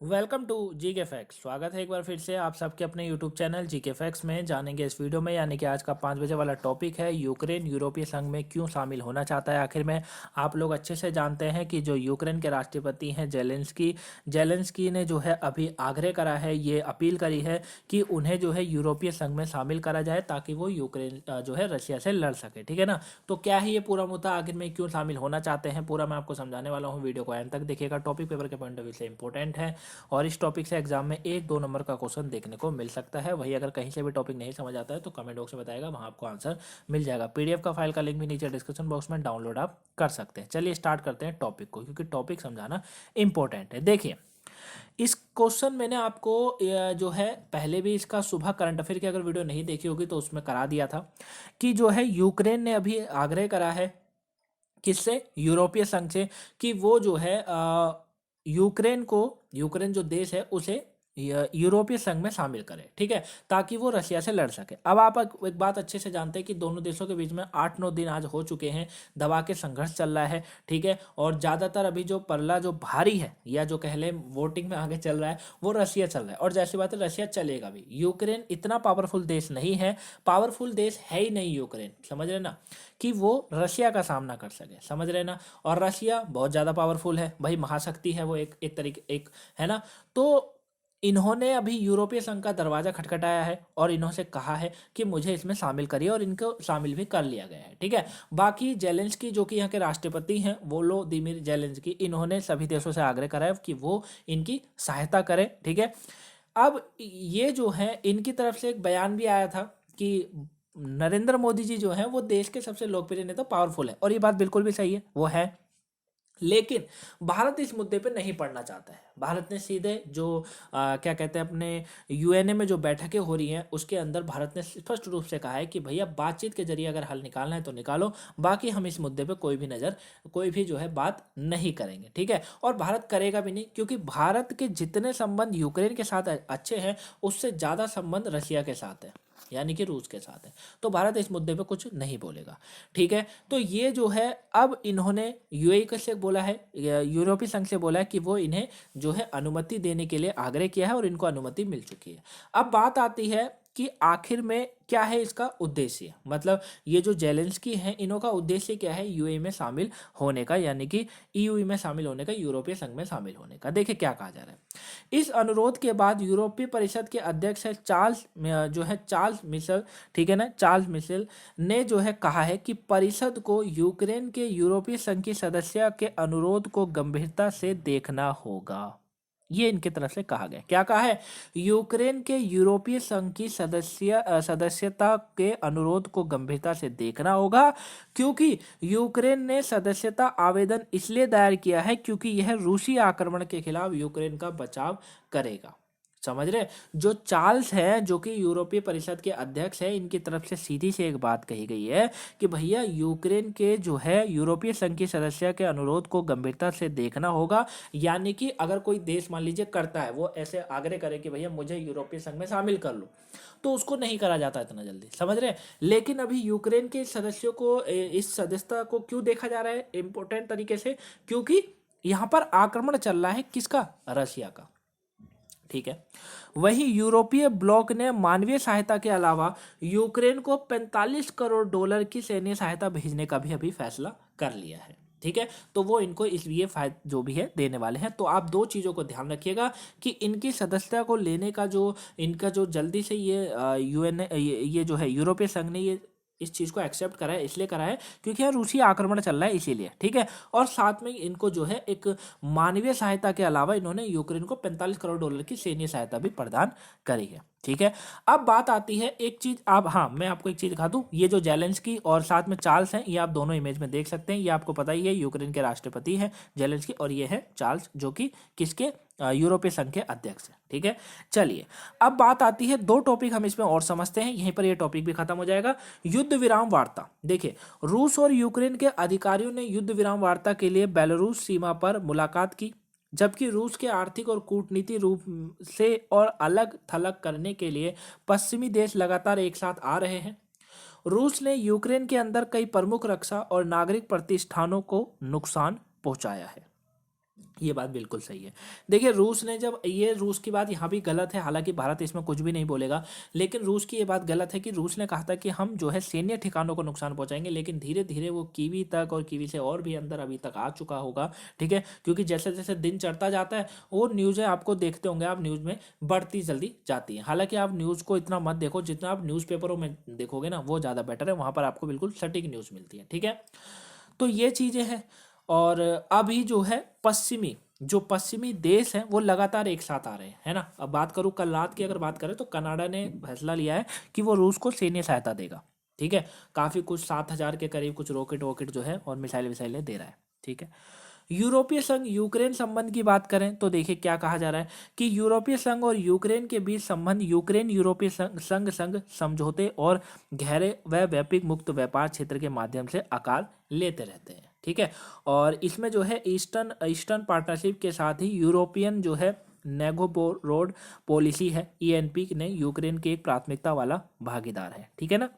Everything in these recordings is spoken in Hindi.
Welcome to GK facts. स्वागत है एक बार फिर से आप सबके अपने यूट्यूब चैनल जीके फैक्ट्स में। जानेंगे इस वीडियो में, यानी कि आज का 5 बजे वाला टॉपिक है यूक्रेन यूरोपीय संघ में क्यों शामिल होना चाहता है आखिर में। आप लोग अच्छे से जानते हैं कि जो यूक्रेन के राष्ट्रपति हैं जेलेंस्की ने जो है अभी आग्रह करा है, ये अपील करी है कि उन्हें जो है यूरोपीय संघ में शामिल करा जाए ताकि वो यूक्रेन जो है रशिया से लड़ सके। ठीक है ना। तो क्या है ये पूरा मुद्दा, आखिर में क्यों शामिल होना चाहते हैं, पूरा मैं आपको समझाने वाला हूँ। वीडियो को एंड तक देखिएगा, टॉपिक पेपर के पॉइंट ऑफ व्यू से इंपॉर्टेंट है और इस टॉपिक से एग्जाम में 1-2 नंबर का क्वेश्चन देखने को मिल सकता है। वही अगर कहीं से भी टॉपिक नहीं समझ आता है तो कमेंट बॉक्स में बताएगा, वहां आपको आंसर मिल जाएगा। पीडीएफ का फाइल का लिंक भी नीचे डिस्क्रिप्शन बॉक्स में डाउनलोड आप कर सकते हैं। चलिए स्टार्ट करते हैं टॉपिक को, क्योंकि टॉपिक समझाना इंपॉर्टेंट है। देखिए, इस क्वेश्चन मैंने आपको जो है पहले भी इसका सुबह करंट अफेयर की अगर वीडियो नहीं देखी होगी तो उसमें करा दिया था कि जो है यूक्रेन ने अभी आग्रह करा है किससे, यूरोपीय संघ से, कि वो जो है यूक्रेन जो देश है उसे यूरोपीय संघ में शामिल करे। ठीक है, ताकि वो रशिया से लड़ सके। अब आप एक बात अच्छे से जानते हैं कि दोनों देशों के बीच में 8-9 दिन आज हो चुके हैं, दबा के संघर्ष चल रहा है। ठीक है, और ज़्यादातर अभी जो पल्ला जो भारी है, या जो कह लें वोटिंग में आगे चल रहा है, वो रशिया चल रहा है। और जैसी बात है, रशिया चलेगा भी। यूक्रेन इतना पावरफुल देश नहीं है, पावरफुल देश है ही नहीं यूक्रेन, समझ रहे ना, कि वो रशिया का सामना कर सके, समझ रहे ना। और रशिया बहुत ज़्यादा पावरफुल है भाई, महाशक्ति है वो, एक तरीके एक है ना। तो इन्होंने अभी यूरोपीय संघ का दरवाजा खटखटाया है और इन्होंने कहा है कि मुझे इसमें शामिल करिए, और इनको शामिल भी कर लिया गया है। ठीक है, बाकी जेलेंस्की जो कि यहाँ के राष्ट्रपति हैं, वोलोदिमीर जेलेंस्की, इन्होंने सभी देशों से आग्रह करा है कि वो इनकी सहायता करें। ठीक है, अब ये जो है इनकी तरफ से एक बयान भी आया था कि नरेंद्र मोदी जी जो हैं वो देश के सबसे लोकप्रिय नेता, पावरफुल है, और ये बात बिल्कुल भी सही है, वो है। लेकिन भारत इस मुद्दे पे नहीं पड़ना चाहता है। भारत ने सीधे जो क्या कहते हैं, अपने यूएनए में जो बैठकें हो रही हैं उसके अंदर भारत ने स्पष्ट रूप से कहा है कि भैया बातचीत के जरिए अगर हल निकालना है तो निकालो, बाकी हम इस मुद्दे पे कोई भी जो है बात नहीं करेंगे। ठीक है, और भारत करेगा भी नहीं, क्योंकि भारत के जितने संबंध यूक्रेन के साथ अच्छे हैं उससे ज़्यादा संबंध रशिया के साथ है, यानी कि रूस के साथ है। तो भारत इस मुद्दे पे कुछ नहीं बोलेगा। ठीक है, तो ये जो है अब इन्होंने यूएई से बोला है, यूरोपीय संघ से बोला है कि वो इन्हें जो है अनुमति देने के लिए आग्रह किया है और इनको अनुमति मिल चुकी है। अब बात आती है कि आखिर में क्या है इसका उद्देश्य, मतलब ये जो जेलेंस्की हैं इन्हों का उद्देश्य क्या है यूएई में शामिल होने का, यानी कि ईयू में शामिल होने का, यूरोपीय संघ में शामिल होने का। देखिए क्या कहा जा रहा है। इस अनुरोध के बाद यूरोपीय परिषद के अध्यक्ष है चार्ल्स मिशेल, ठीक है ना, चार्ल्स मिशेल ने जो है कहा है कि परिषद को यूक्रेन के यूरोपीय संघ की सदस्य के अनुरोध को गंभीरता से देखना होगा। ये इनकी तरफ से कहा गया। क्या कहा है, यूक्रेन के यूरोपीय संघ की सदस्यता के अनुरोध को गंभीरता से देखना होगा, क्योंकि यूक्रेन ने सदस्यता आवेदन इसलिए दायर किया है क्योंकि यह रूसी आक्रमण के खिलाफ यूक्रेन का बचाव करेगा। समझ रहे, जो चार्ल्स है जो कि यूरोपीय परिषद के अध्यक्ष है, इनकी तरफ से सीधी से एक बात कही गई है कि भैया यूक्रेन के जो है यूरोपीय संघ की सदस्य के अनुरोध को गंभीरता से देखना होगा। यानी कि अगर कोई देश मान लीजिए करता है, वो ऐसे आग्रह करे कि भैया मुझे यूरोपीय संघ में शामिल कर लो, तो उसको नहीं करा जाता इतना जल्दी, समझ रहे। लेकिन अभी यूक्रेन के सदस्यों को इस सदस्यता को क्यों देखा जा रहा है इंपॉर्टेंट तरीके से, क्योंकि यहाँ पर आक्रमण चल रहा है किसका, रशिया का। ठीक है, वहीं यूरोपीय ब्लॉक ने मानवीय सहायता के अलावा यूक्रेन को 45 करोड़ डॉलर की सैन्य सहायता भेजने का भी अभी फैसला कर लिया है। ठीक है, तो वो इनको इसलिए जो भी है देने वाले हैं। तो आप दो चीज़ों को ध्यान रखिएगा कि इनकी सदस्यता को लेने का जो इनका जो जल्दी से ये यूएन ये जो है यूरोपीय संघ ने ये इस चीज़ को एक्सेप्ट करा है, इसलिए करा है क्योंकि यहाँ रूसी आक्रमण चल रहा है, इसीलिए। ठीक है, और साथ में इनको जो है एक मानवीय सहायता के अलावा इन्होंने यूक्रेन को 45 करोड़ डॉलर की सैन्य सहायता भी प्रदान करी है। ठीक है, अब बात आती है एक चीज, अब हाँ मैं आपको एक चीज दिखा दूं, ये जो जेलेंस्की और साथ में चार्ल्स हैं, ये आप दोनों इमेज में देख सकते हैं। ये आपको पता ही है यूक्रेन के राष्ट्रपति हैं जेलेंस्की, और ये है चार्ल्स जो कि किसके, यूरोपीय संघ के अध्यक्ष हैं। ठीक है, चलिए अब बात आती है, दो टॉपिक हम इसमें और समझते हैं, यहीं पर ये टॉपिक भी खत्म हो जाएगा। युद्ध विराम वार्ता। देखिए, रूस और यूक्रेन के अधिकारियों ने युद्ध विराम वार्ता के लिए बेलारूस सीमा पर मुलाकात की, जबकि रूस के आर्थिक और कूटनीति रूप से और अलग थलग करने के लिए पश्चिमी देश लगातार एक साथ आ रहे हैं। रूस ने यूक्रेन के अंदर कई प्रमुख रक्षा और नागरिक प्रतिष्ठानों को नुकसान पहुंचाया है। ये बात बिल्कुल सही है। देखिए रूस ने जब ये रूस की बात यहाँ भी गलत है, हालांकि भारत इसमें कुछ भी नहीं बोलेगा, लेकिन रूस की ये बात गलत है कि रूस ने कहा था कि हम जो है सैन्य ठिकानों को नुकसान पहुंचाएंगे, लेकिन धीरे धीरे वो कीवी तक और कीवी से और भी अंदर अभी तक आ चुका होगा। ठीक है, क्योंकि जैसे जैसे दिन चढ़ता जाता है वो न्यूज़ें आपको देखते होंगे आप, न्यूज़ में बढ़ती जल्दी जाती है। हालांकि आप न्यूज़ को इतना मत देखो, जितना आप न्यूज़पेपरों में देखोगे ना वो ज़्यादा बेटर है, वहाँ पर आपको बिल्कुल सटीक न्यूज़ मिलती है। ठीक है, तो ये चीज़ें हैं। और अभी जो है पश्चिमी देश हैं वो लगातार एक साथ आ रहे हैं, है ना। अब बात करूँ कल रात की, अगर बात करें तो कनाडा ने फैसला लिया है कि वो रूस को सैन्य सहायता देगा। ठीक है, काफ़ी कुछ 7,000 के करीब कुछ रॉकेट वॉकेट जो है और मिसाइल विसाइलें दे रहा है। ठीक है, यूरोपीय संघ यूक्रेन संबंध की बात करें तो देखिए क्या कहा जा रहा है कि यूरोपीय संघ और यूक्रेन के बीच संबंध यूक्रेन यूरोपीय संघ समझौते और गहरे व व्यापक मुक्त व्यापार क्षेत्र के माध्यम से आकार लेते रहते हैं। ठीक है, और इसमें जो है ईस्टर्न ईस्टर्न पार्टनरशिप के साथ ही यूरोपियन जो है नेगोबोरोड पॉलिसी है, ईएनपी ने यूक्रेन के एक प्राथमिकता वाला भागीदार है। ठीक है ना,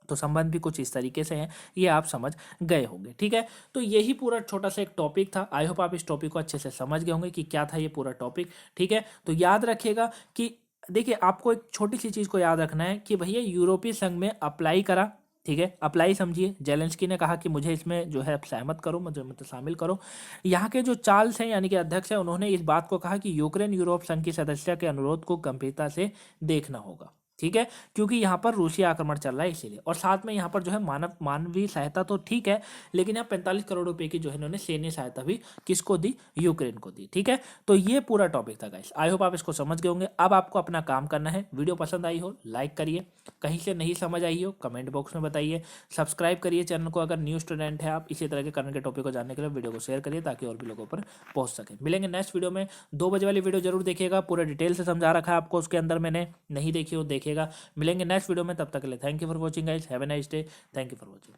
तो संबंध भी कुछ इस तरीके से हैं, ये आप समझ गए होंगे। ठीक है, तो यही पूरा छोटा सा एक टॉपिक था। आई होप आप इस टॉपिक को अच्छे से समझ गए होंगे कि क्या था ये पूरा टॉपिक। ठीक है, तो याद रखिएगा कि देखिए आपको एक छोटी सी चीज़ को याद रखना है कि भैया यूरोपीय संघ में अप्लाई करा। ठीक है, अप्लाई समझिए, जेलेंस्की ने कहा कि मुझे इसमें जो है सहमत करो, मुझे मतलब शामिल करो। यहाँ के जो चार्ल्स हैं यानी कि अध्यक्ष हैं, उन्होंने इस बात को कहा कि यूक्रेन यूरोप संघ की सदस्यता के अनुरोध को गंभीरता से देखना होगा। ठीक है, क्योंकि यहाँ पर रूसी आक्रमण चल रहा है इसीलिए, और साथ में यहाँ पर जो है मानवीय सहायता तो ठीक है, लेकिन यहाँ 45 करोड़ रुपए की जो है इन्होंने सैन्य सहायता भी किसको दी, यूक्रेन को दी। ठीक है, तो ये पूरा टॉपिक था गाइस, आई होप आप इसको समझ गए होंगे। अब आपको अपना काम करना है, वीडियो पसंद आई हो लाइक करिए, कहीं से नहीं समझ आई हो कमेंट बॉक्स में बताइए, सब्सक्राइब करिए चैनल को अगर न्यू स्टूडेंट है आप, इसी तरह के करंट के टॉपिक को जानने के लिए वीडियो को शेयर करिए ताकि और भी लोगों पर पहुंच सके। मिलेंगे नेक्स्ट वीडियो में, 2 बजे वाली वीडियो जरूर देखिएगा, पूरा डिटेल से समझा रखा है आपको उसके अंदर, मैंने नहीं देखी हो देखिएगा। मिलेंगे नेक्स्ट वीडियो में, तब तक के लिए thank you for watching guys, have a nice day, thank you for watching.